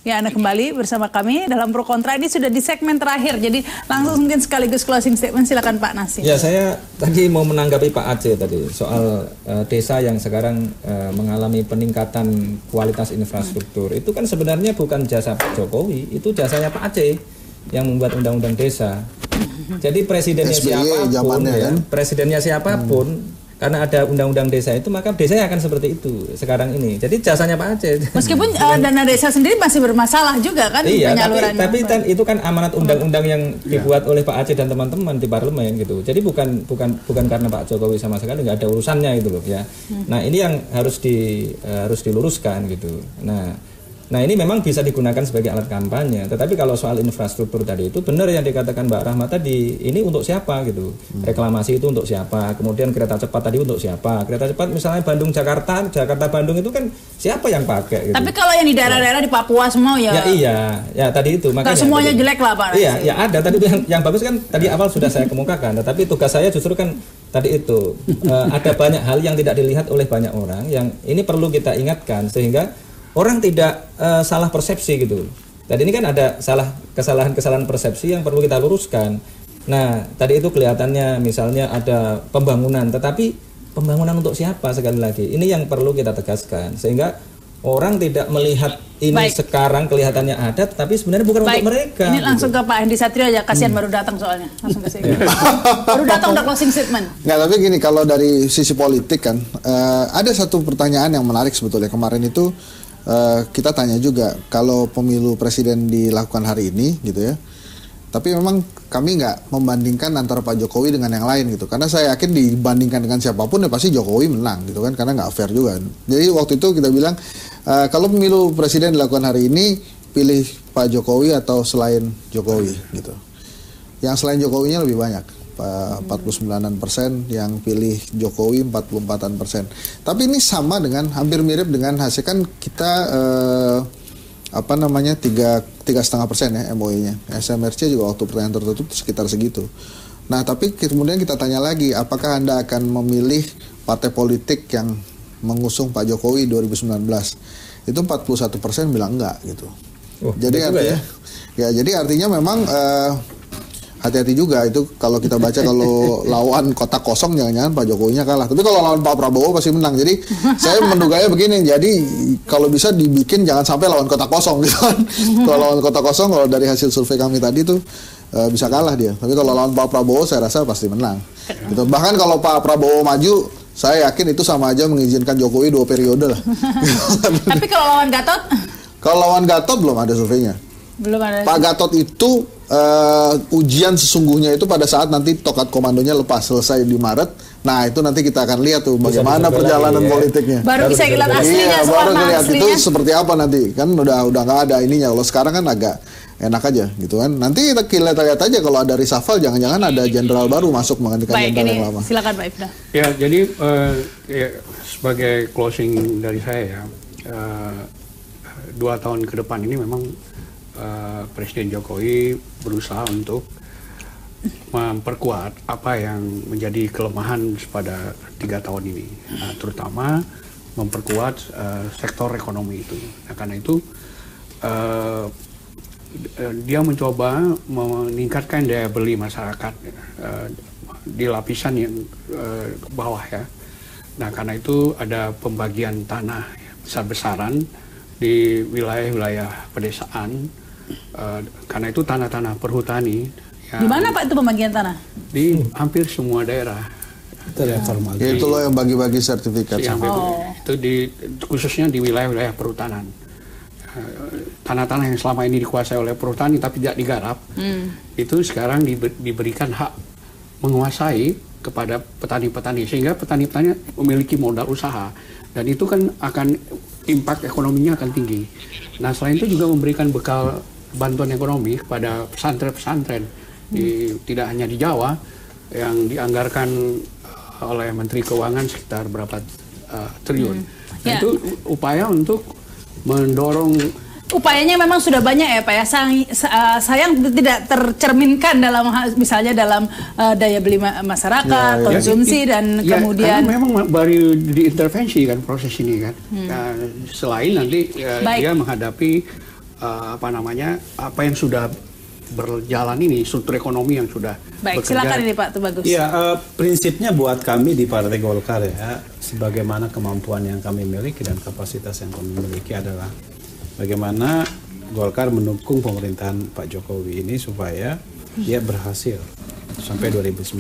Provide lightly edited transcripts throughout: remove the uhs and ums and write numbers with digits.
Ya, Anda kembali bersama kami dalam Pro Kontra. Ini sudah di segmen terakhir, jadi langsung mungkin sekaligus closing statement. Silakan Pak Nasim. Ya, saya tadi mau menanggapi Pak Aceh tadi soal desa yang sekarang mengalami peningkatan kualitas infrastruktur. Itu kan sebenarnya bukan jasa Pak Jokowi, itu jasanya Pak Aceh yang membuat undang-undang desa. Jadi presidennya siapapun, ya, presidennya siapapun. Karena ada undang-undang desa itu, maka desanya akan seperti itu sekarang ini. Jadi jasanya Pak Aceh. Meskipun dana desa sendiri masih bermasalah juga kan, iya, penyalurannya. tapi itu kan amanat undang-undang yang dibuat oleh Pak Aceh dan teman-teman di parlemen gitu. Jadi bukan karena Pak Jokowi sama sekali nggak ada urusannya gitu loh ya. Nah ini yang harus diluruskan gitu. Nah ini memang bisa digunakan sebagai alat kampanye. Tetapi kalau soal infrastruktur tadi itu benar yang dikatakan Mbak Rahma tadi, ini untuk siapa gitu. Reklamasi itu untuk siapa, kemudian kereta cepat tadi untuk siapa. Kereta cepat misalnya Bandung-Jakarta, Jakarta-Bandung itu kan siapa yang pakai gitu. Tapi kalau yang di daerah-daerah di Papua semua ya. Ya iya, ya tadi itu. Makanya semuanya tadi jelek lah Pak. Iya, ya ada. Tadi itu yang bagus kan tadi awal sudah saya kemukakan. Tetapi tugas saya justru kan tadi itu ada banyak hal yang tidak dilihat oleh banyak orang yang ini perlu kita ingatkan sehingga orang tidak salah persepsi gitu. Tadi ini kan ada kesalahan persepsi yang perlu kita luruskan. Nah, tadi itu kelihatannya misalnya ada pembangunan, tetapi pembangunan untuk siapa sekali lagi? Ini yang perlu kita tegaskan sehingga orang tidak melihat ini sekarang kelihatannya ada, tapi sebenarnya bukan untuk mereka. Ini langsung ke Pak Hendy Satrio aja, kasihan baru datang soalnya. Langsung ke sini. Baru datang udah closing statement. Nggak, tapi gini, kalau dari sisi politik kan, ada satu pertanyaan yang menarik sebetulnya. Kemarin itu kita tanya juga kalau pemilu presiden dilakukan hari ini gitu ya, tapi memang kami nggak membandingkan antara Pak Jokowi dengan yang lain gitu, karena saya yakin dibandingkan dengan siapapun ya pasti Jokowi menang gitu kan, karena nggak fair juga. Jadi waktu itu kita bilang kalau pemilu presiden dilakukan hari ini, pilih Pak Jokowi atau selain Jokowi gitu. Yang selain Jokowinya lebih banyak, 49% yang pilih Jokowi, 44%. Tapi ini sama dengan, hampir mirip dengan hasil kan kita 3,5% ya MOI-nya. SMRC juga waktu pertanyaan tertutup sekitar segitu. Nah tapi kemudian kita tanya lagi, apakah Anda akan memilih partai politik yang mengusung Pak Jokowi 2019? Itu 41% bilang enggak gitu. Jadi artinya, jadi artinya memang hati-hati juga itu kalau kita baca, kalau lawan kotak kosong jangan-jangan Pak Jokowinya kalah. Tapi kalau lawan Pak Prabowo pasti menang. Jadi saya menduganya begini, jadi kalau bisa dibikin jangan sampai lawan kotak kosong gitu kan. Kalau lawan kotak kosong, kalau dari hasil survei kami tadi tuh bisa kalah dia. Tapi kalau lawan Pak Prabowo saya rasa pasti menang. Gitu. Bahkan kalau Pak Prabowo maju, saya yakin itu sama aja mengizinkan Jokowi 2 periode lah. Tapi kalau lawan Gatot? Kalau lawan Gatot belum ada surveinya. Belum ada. Pak Gatot itu ujian sesungguhnya itu pada saat nanti tokat komandonya lepas selesai di Maret. Nah itu nanti kita akan lihat tuh bagaimana perjalanan politiknya. Baru bisa lihat aslinya, baru lihat itu seperti apa nanti. Kan udah nggak ada ininya. Kalau sekarang kan agak enak aja gitu kan. Nanti kita lihat aja kalau ada reshuffle, jangan-jangan ada jenderal baru masuk menggantikan jenderal yang lama. Silakan Pak Ifdal. Ya jadi sebagai closing dari saya ya, 2 tahun ke depan ini memang Presiden Jokowi berusaha untuk memperkuat apa yang menjadi kelemahan pada 3 tahun ini, terutama memperkuat sektor ekonomi itu. Nah, karena itu dia mencoba meningkatkan daya beli masyarakat di lapisan yang bawah ya. Nah karena itu ada pembagian tanah besar-besaran di wilayah-wilayah pedesaan. Karena itu tanah-tanah perhutani. Di mana Pak itu pembagian tanah? Di hampir semua daerah. Ya, itu loh yang bagi-bagi sertifikat. Itu khususnya di wilayah-wilayah perhutanan. Tanah-tanah yang selama ini dikuasai oleh perhutani tapi tidak digarap, itu sekarang diberikan hak menguasai kepada petani-petani, sehingga petani-petani memiliki modal usaha, dan itu kan akan impact ekonominya akan tinggi. Nah selain itu juga memberikan bekal bantuan ekonomi kepada pesantren-pesantren tidak hanya di Jawa, yang dianggarkan oleh Menteri Keuangan sekitar berapa triliun. Nah, itu upaya untuk mendorong. Upayanya memang sudah banyak ya Pak ya, sayang tidak tercerminkan dalam misalnya dalam daya beli masyarakat, konsumsi dan kemudian memang baru diintervensi kan proses ini kan. Selain nanti dia menghadapi apa yang sudah berjalan ini, struktur ekonomi yang sudah Baik, bekerja. silakan ini Pak Tubagus. Ya, prinsipnya buat kami di Partai Golkar ya, sebagaimana kemampuan yang kami miliki dan kapasitas yang kami miliki adalah bagaimana Golkar mendukung pemerintahan Pak Jokowi ini supaya dia berhasil sampai 2019.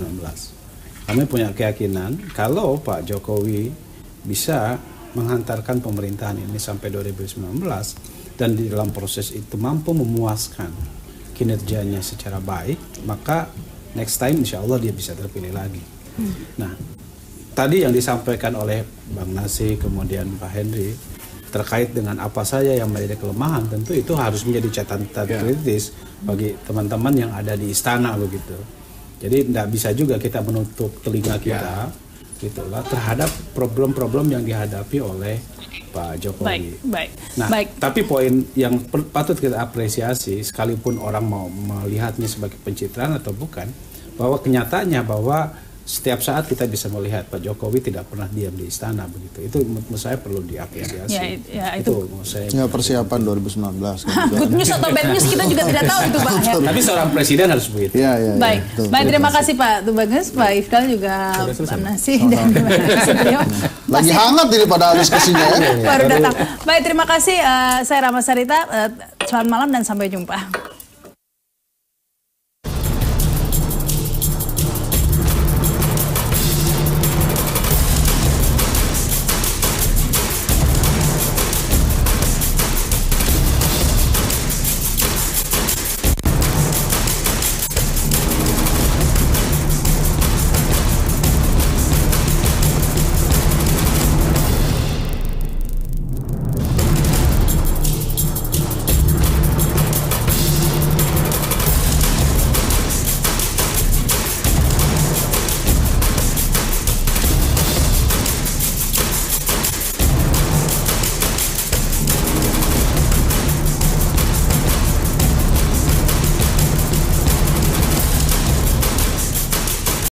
Kami punya keyakinan kalau Pak Jokowi bisa menghantarkan pemerintahan ini sampai 2019 dan di dalam proses itu mampu memuaskan kinerjanya secara baik, maka next time insya Allah dia bisa terpilih lagi. Nah, tadi yang disampaikan oleh Bang Nasi kemudian Pak Henry terkait dengan apa saja yang menjadi kelemahan, tentu itu harus menjadi catatan kritis bagi teman-teman yang ada di istana begitu. Jadi tidak bisa juga kita menutup telinga kita gitulah terhadap problem-problem yang dihadapi oleh Pak Jokowi. Nah, tapi poin yang patut kita apresiasi, sekalipun orang mau melihatnya sebagai pencitraan atau bukan, bahwa kenyataannya bahwa setiap saat kita bisa melihat Pak Jokowi tidak pernah diam di istana begitu. Itu menurut saya perlu diapresiasi. Itu ya persiapan 2019. Kan, good news atau bad news kita juga tidak tahu itu Pak. Tapi seorang presiden harus begitu. Baik, terima kasih Pak Tubagus, Pak Ifdal juga Pak Nasi dan terima kasih beliau. Lagi hangat ini pada diskusinya ya. Baru datang. Baik, terima kasih. Saya Rama Sarita. Selamat malam dan sampai jumpa.